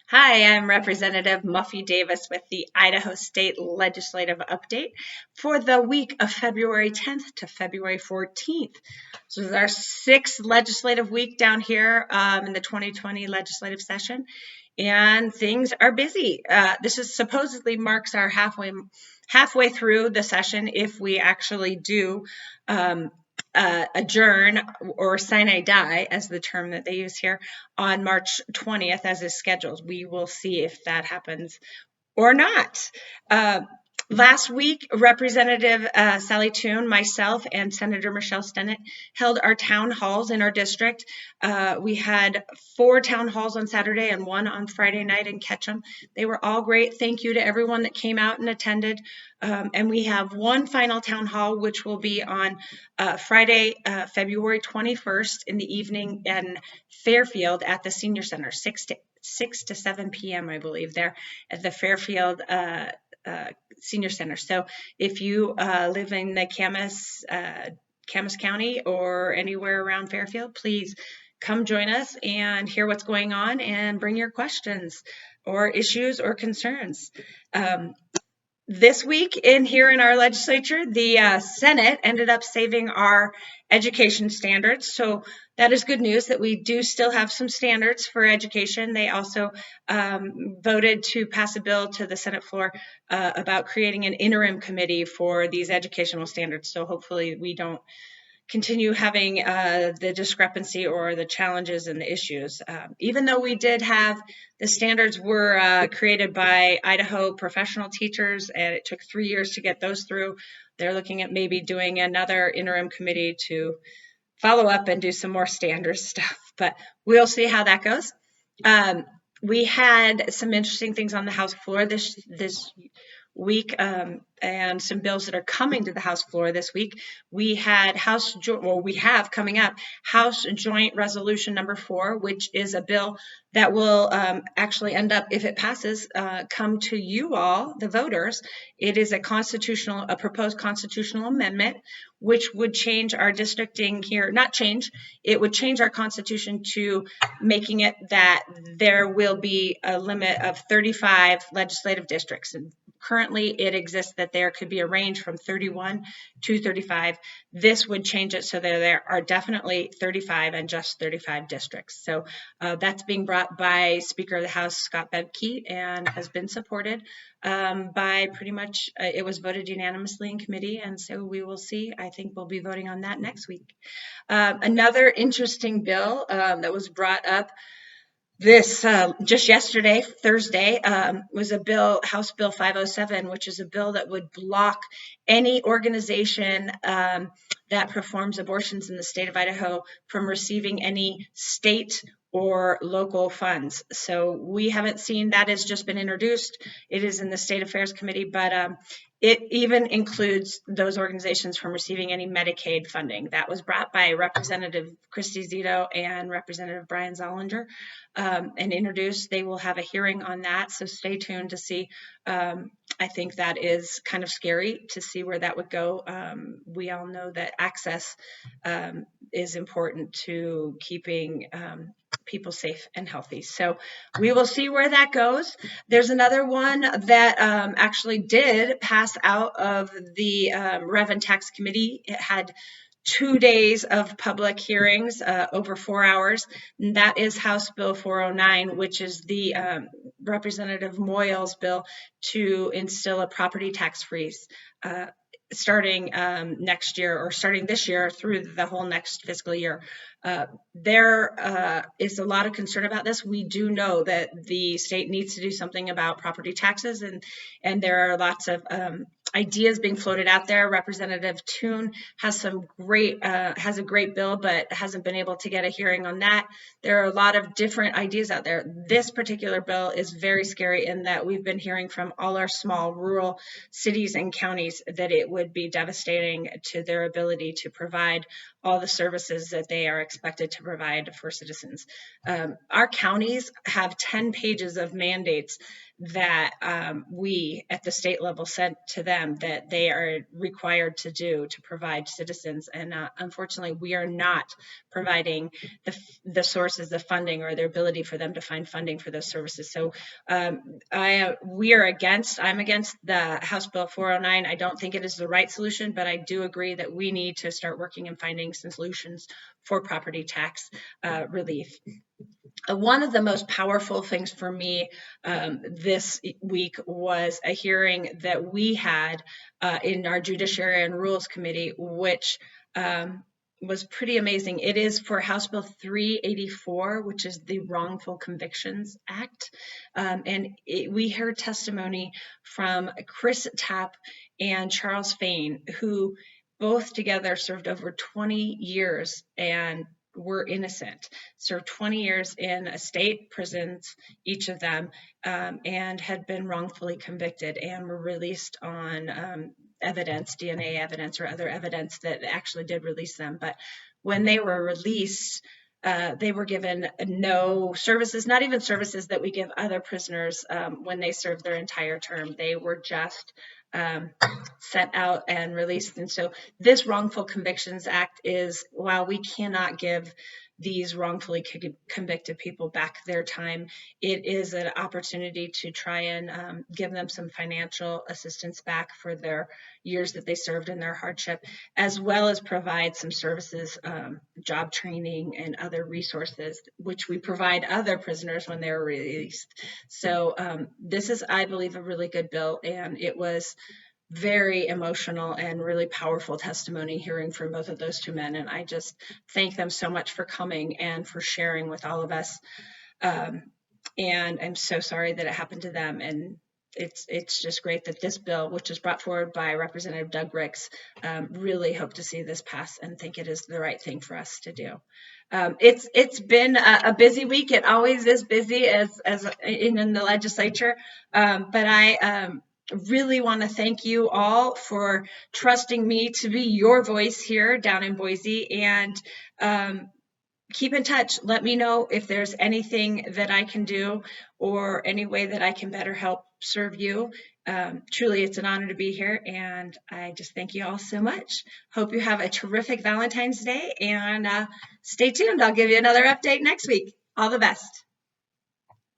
Hi, I'm Representative Muffy Davis with the Idaho State Legislative Update for the week of February 10th to February 14th. So this is our sixth legislative week down here in the 2020 legislative session, and things are busy. This is supposedly marks our halfway through the session if we actually do adjourn or sine die, as the term that they use here, on March 20th as is scheduled. We will see if that happens or not. Last week, Representative Sally Toon, myself, and Senator Michelle Stennett held our town halls in our district. We had 4 town halls on Saturday and 1 on Friday night in Ketchum. They were all great. Thank you to everyone that came out and attended. And we have one final town hall, which will be on Friday, February 21st in the evening in Fairfield at the Senior Center, 6 to 7 p.m., I believe, there at the Fairfield Senior Center. So if you live in the Camas County or anywhere around Fairfield, please come join us and hear what's going on and bring your questions or issues or concerns. This week here in our legislature, the Senate ended up saving our education standards. So that is good news that we do still have some standards for education. They also voted to pass a bill to the Senate floor about creating an interim committee for these educational standards. So hopefully we don't continue having the discrepancy or the challenges and the issues. Even though we did have the standards were created by Idaho professional teachers, and it took 3 years to get those through, they're looking at maybe doing another interim committee to follow up and do some more standard stuff, but we'll see how that goes. We had some interesting things on the House floor this week, and some bills that are coming to the House floor this week. We had we have coming up House Joint Resolution number 4, which is a bill that will actually end up, if it passes, come to you all, the voters. It is a proposed constitutional amendment, which would change our districting here. Not change, it would change our constitution to making it that there will be a limit of 35 legislative districts. And currently, it exists that there could be a range from 31 to 35. This would change it so that there are definitely 35 and just 35 districts. So that's being brought by Speaker of the House, Scott Bedke, and has been supported by pretty much, it was voted unanimously in committee, and so we will see. I think we'll be voting on that next week. Another interesting bill that was brought up just yesterday, Thursday, was a bill, House Bill 507, which is a bill that would block any organization that performs abortions in the state of Idaho from receiving any state or local funds. So we haven't seen that. Has just been introduced. It is in the State Affairs Committee, but it even includes those organizations from receiving any Medicaid funding. That was brought by Representative Christy Zito and Representative Brian Zollinger and introduced. They will have a hearing on that, so stay tuned to see. I think that is kind of scary to see where that would go. We all know that access is important to keeping people safe and healthy. So we will see where that goes. There's another one that actually did pass out of the Rev and Tax Committee. It had 2 days of public hearings, over 4 hours. And that is House Bill 409, which is the Representative Moyle's bill to instill a property tax freeze starting next year, or starting this year through the whole next fiscal year. There is a lot of concern about this. We do know that the state needs to do something about property taxes, and there are lots of ideas being floated out there. Representative Toon has a great bill, but hasn't been able to get a hearing on that. There are a lot of different ideas out there. This particular bill is very scary in that we've been hearing from all our small rural cities and counties that it would be devastating to their ability to provide all the services that they are expected to provide for citizens. Our counties have 10 pages of mandates that we at the state level sent to them that they are required to do to provide citizens. And unfortunately, we are not providing the sources of funding or their ability for them to find funding for those services. So I'm against the House Bill 409. I don't think it is the right solution, but I do agree that we need to start working and finding some solutions for property tax relief. One of the most powerful things for me this week was a hearing that we had in our Judiciary and Rules Committee, which was pretty amazing. It is for House Bill 384, which is the Wrongful Convictions Act. We heard testimony from Chris Tapp and Charles Fain, who both together served over 20 years and were innocent, served 20 years in a state prisons, each of them, and had been wrongfully convicted and were released on evidence, DNA evidence or other evidence that actually did release them. But when they were released, they were given no services, not even services that we give other prisoners when they serve their entire term. They were just set out and released. And so this Wrongful Convictions Act is, while we cannot give these wrongfully convicted people back their time, it is an opportunity to try and give them some financial assistance back for their years that they served in their hardship, as well as provide some services, job training and other resources, which we provide other prisoners when they're released. So this is, I believe, a really good bill, and it was very emotional and really powerful testimony hearing from both of those two men. And I just thank them so much for coming and for sharing with all of us. And I'm so sorry that it happened to them. And it's just great that this bill, which was brought forward by Representative Doug Ricks, really hope to see this pass and think it is the right thing for us to do. It's been a busy week. It always is busy as in the legislature, but I really want to thank you all for trusting me to be your voice here down in Boise, and keep in touch. Let me know if there's anything that I can do or any way that I can better help serve you. Truly, it's an honor to be here, and I just thank you all so much. Hope you have a terrific Valentine's Day, and stay tuned. I'll give you another update next week. All the best.